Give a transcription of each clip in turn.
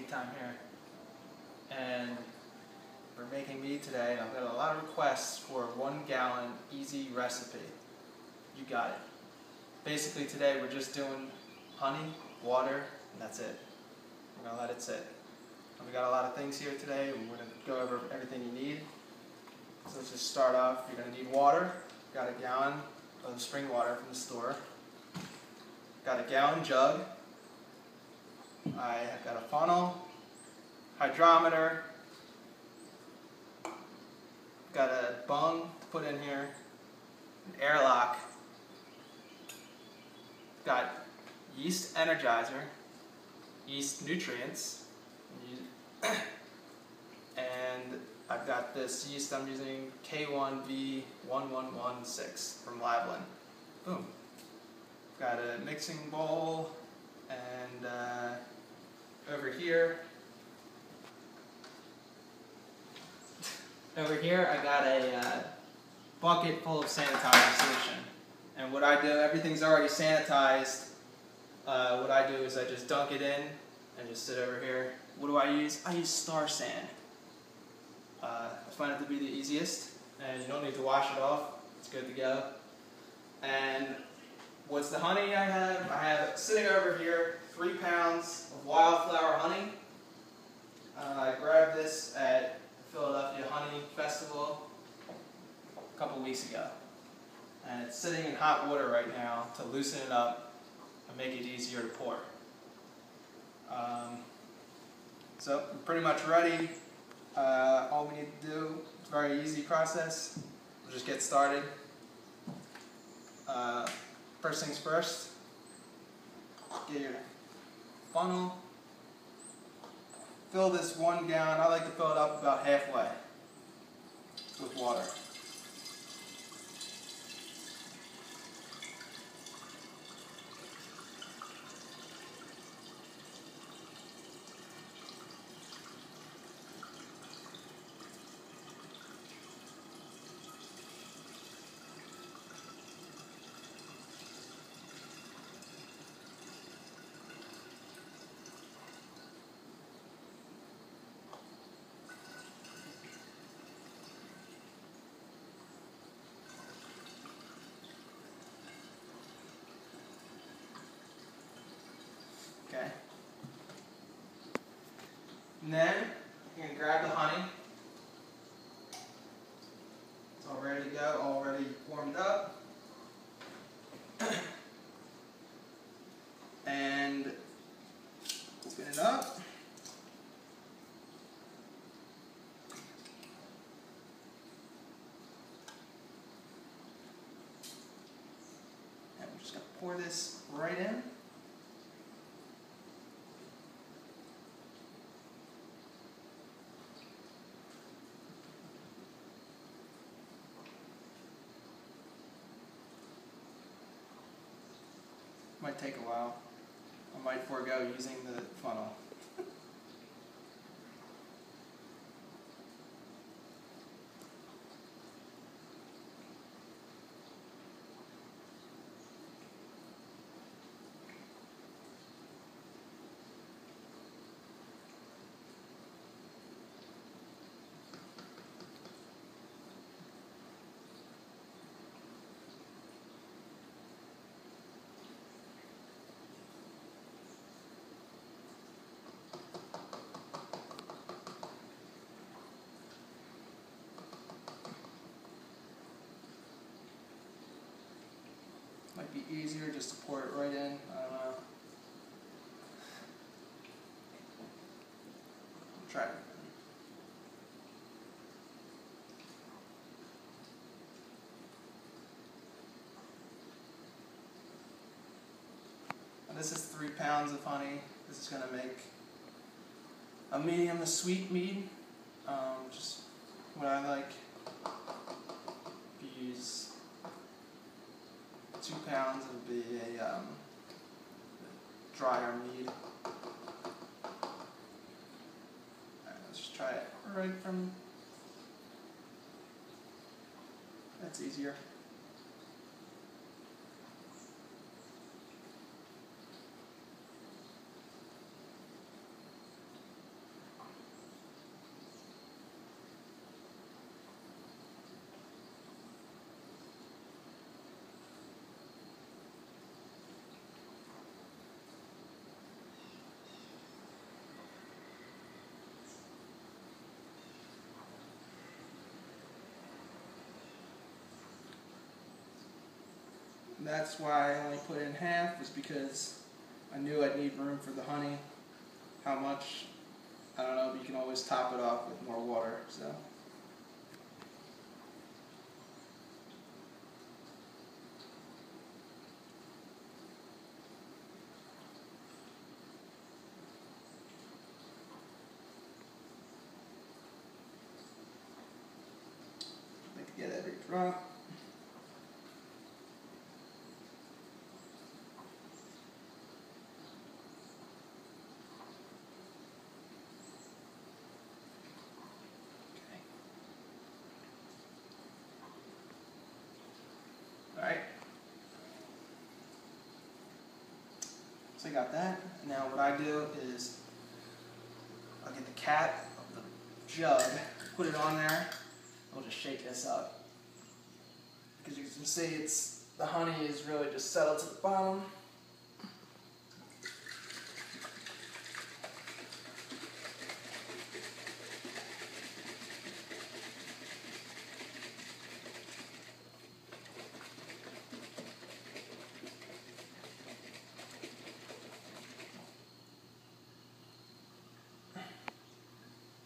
mead time here, and we're making mead today, and I've got a lot of requests for a 1 gallon easy recipe. You got it. Basically today we're just doing honey, water, and that's it. We're going to let it sit. And we got a lot of things here today, and we're going to go over everything you need. So let's just start off. You're going to need water. Got a gallon of spring water from the store. Got a gallon jug. I have got a funnel, hydrometer, got a bung to put in here, an airlock, got Yeast Energizer, Yeast Nutrients, and I've got this yeast I'm using, K1V1116 from Lavlin. Boom. Got a mixing bowl, and over here I got a bucket full of sanitizer solution. And what I do, everything's already sanitized. What I do is I just dunk it in and just sit over here. What do I use? I use Star Sand. I find it to be the easiest, and you don't need to wash it off. It's good to go. And what's the honey I have? I have sitting over here 3 pounds of Wildflower honey. I grabbed this at the Philadelphia Honey Festival a couple weeks ago. And it's sitting in hot water right now to loosen it up and make it easier to pour. So we're pretty much ready. All we need to do, it's a very easy process. We'll just get started. First things first, get your funnel, fill this 1 gallon, I like to fill it up about halfway with water. Okay. And then you're going to grab the honey. It's all ready to go, already warmed up. And open it up. And we're just going to pour this right in. Might take a while. I might forego using the funnel. Might be easier just to pour it right in. I don't know. Try it. And this is 3 pounds of honey. This is going to make a medium to sweet mead. Just what I like. If you use 2 pounds, it would be a drier mead. Alright, let's just try it right from. That's easier. that's why I only put in half, was because I knew I'd need room for the honey. How much? I don't know, but you can always top it off with more water. So. Get every drop. Okay. All right. So I got that. Now what I do is I'll get the cap of the jug, put it on there. We'll just shake this up. Because you can see the honey is really just settled to the bottom.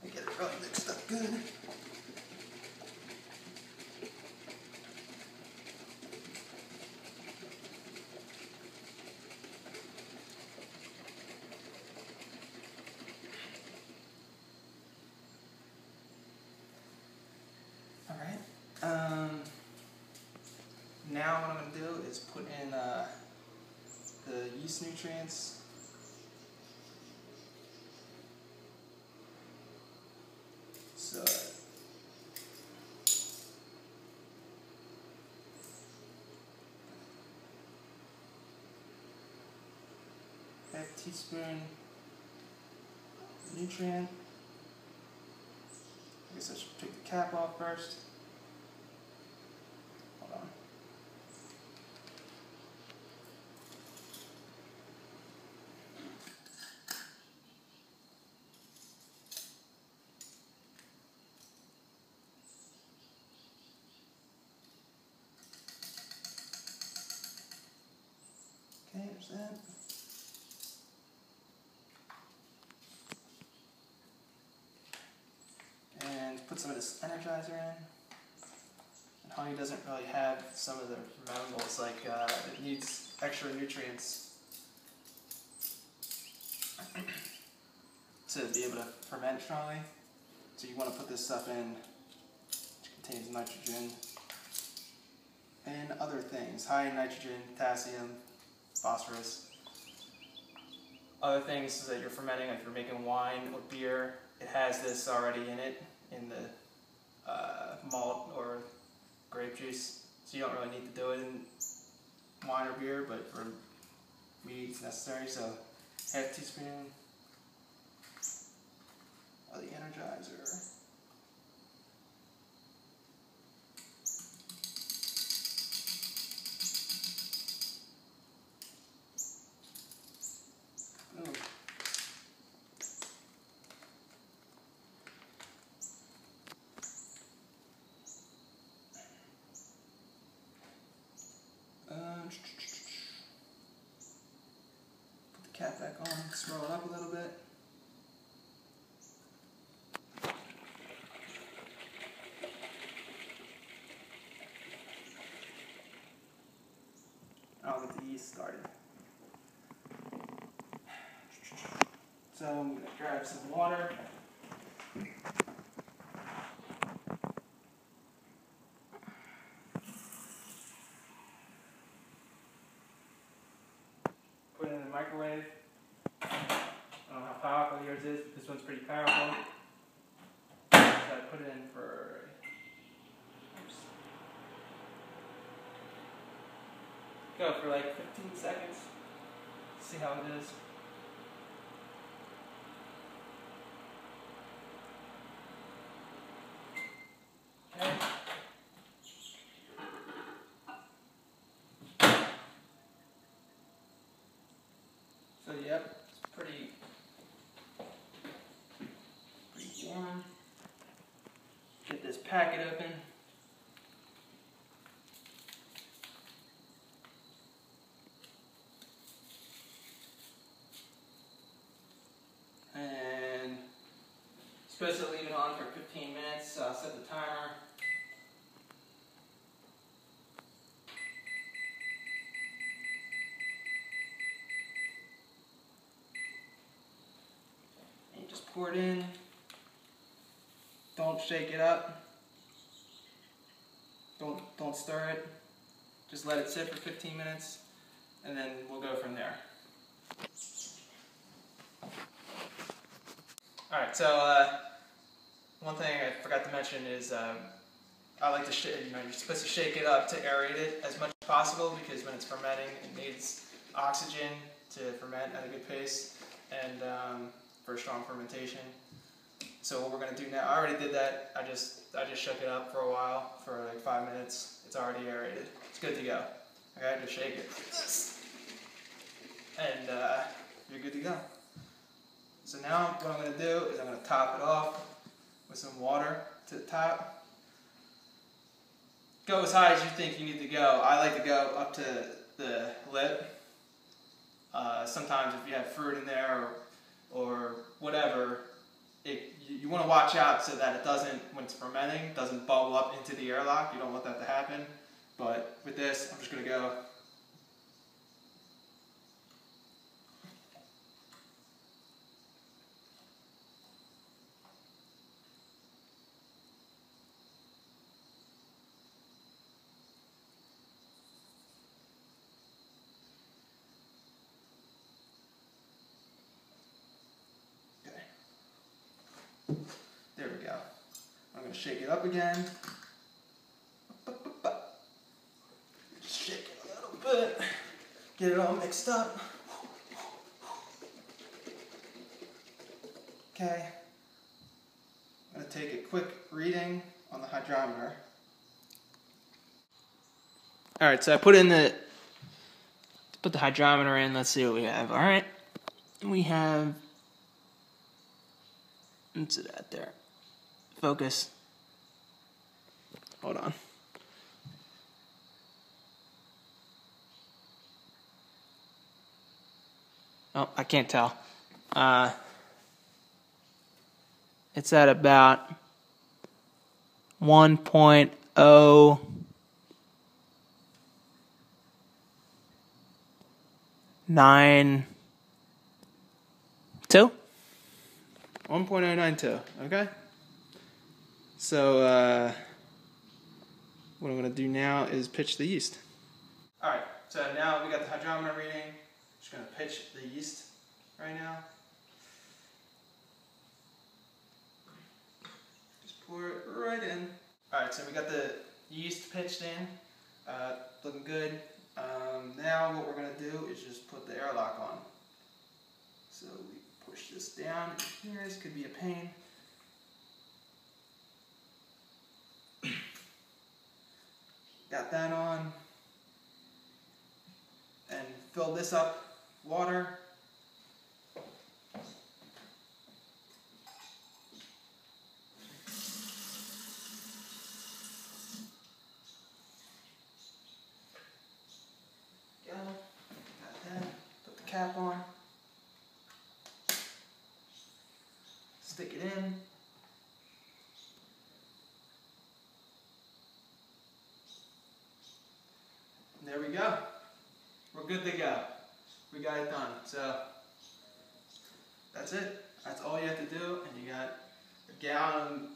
I get it really mixed up good. Now what I'm going to do is put in the yeast nutrients. So half teaspoon nutrient. I guess I should take the cap off first. Hold on. Okay, there's that. And put some of this Energizer in. And honey doesn't really have some of the fermentables, like it needs extra nutrients to be able to ferment strongly. So you want to put this stuff in, which contains nitrogen and other things, high in nitrogen, potassium, phosphorus. Other things that you're fermenting, like if you're making wine or beer, it has this already in it, in the malt or grape juice. So you don't really need to do it in wine or beer, but for mead it's necessary. So half teaspoon of the Energizer. Put the cap back on, swirl it up a little bit. I'll get the yeast started. So I'm going to grab some water. Put it in the microwave. I don't know how powerful yours is, but this one's pretty powerful. So I put it in for, go for like 15 seconds. See how it is. Okay. So yep, it's pretty warm. Get this packet open. supposed to leave it on for 15 minutes, so I'll set the timer. And you just pour it in. Don't shake it up. Don't stir it. Just let it sit for 15 minutes, and then we'll go from there. Alright, so one thing I forgot to mention is I like to you're supposed to shake it up to aerate it as much as possible, because when it's fermenting, it needs oxygen to ferment at a good pace and for strong fermentation. So what we're going to do now, I already did that. I just shook it up for a while, for like 5 minutes. It's already aerated. It's good to go. Okay, just shake it like this, and you're good to go. So now what I'm going to do is I'm going to top it off with some water to the top. Go as high as you think you need to go. I like to go up to the lip. Sometimes if you have fruit in there or whatever, you want to watch out so that it doesn't, when it's fermenting, doesn't bubble up into the airlock. You don't want that to happen. But with this, I'm just going to go. There we go. I'm going to shake it up again. Shake it a little bit. Get it all mixed up. Okay. I'm going to take a quick reading on the hydrometer. Alright, so I put the hydrometer in. Let's see what we have. Alright. We have, what's it at there? Focus. Hold on. Oh, I can't tell. It's at about 1.092. 1.092, okay? So, what I'm going to do now is pitch the yeast. Alright, so now we got the hydrometer reading. Just going to pitch the yeast right now. Just pour it right in. Alright, so we got the yeast pitched in. Looking good. Now what we're going to do is just put the airlock on. So we push this down here. This could be a pain. Got that on. And fill this up. Water. Go. Got that. Put the cap on. Stick it in. There we go. We're good to go. We got it done. So that's it. That's all you have to do. And you got a gallon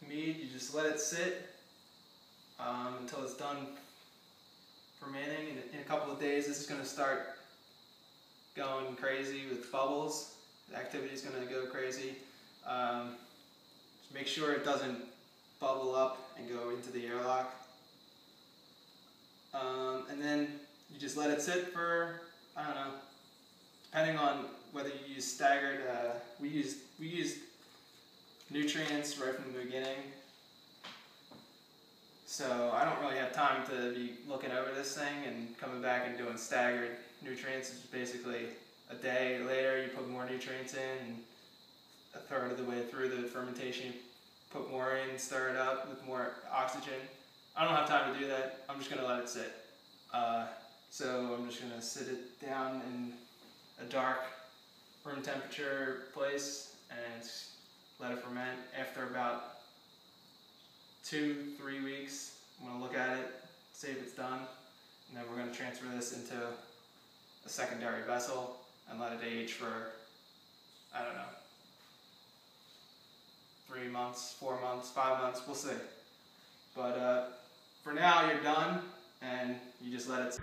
of mead. You just let it sit until it's done fermenting. And in a couple of days, this is going to start going crazy with bubbles. The activity is going to go crazy. Just make sure it doesn't bubble up and go into the airlock. And then you just let it sit for, I don't know, depending on whether you use staggered, we used nutrients right from the beginning. So I don't really have time to be looking over this thing and coming back and doing staggered nutrients. It's basically a day later you put more nutrients in, and a third of the way through the fermentation you put more in, stir it up with more oxygen. I don't have time to do that. I'm just going to let it sit. So I'm just going to sit it down in a dark room temperature place and let it ferment. After about 2-3 weeks, I'm going to look at it, see if it's done, and then we're going to transfer this into a secondary vessel and let it age for, I don't know, 3 months, 4 months, 5 months, we'll see. But for now, you're done, and you just let it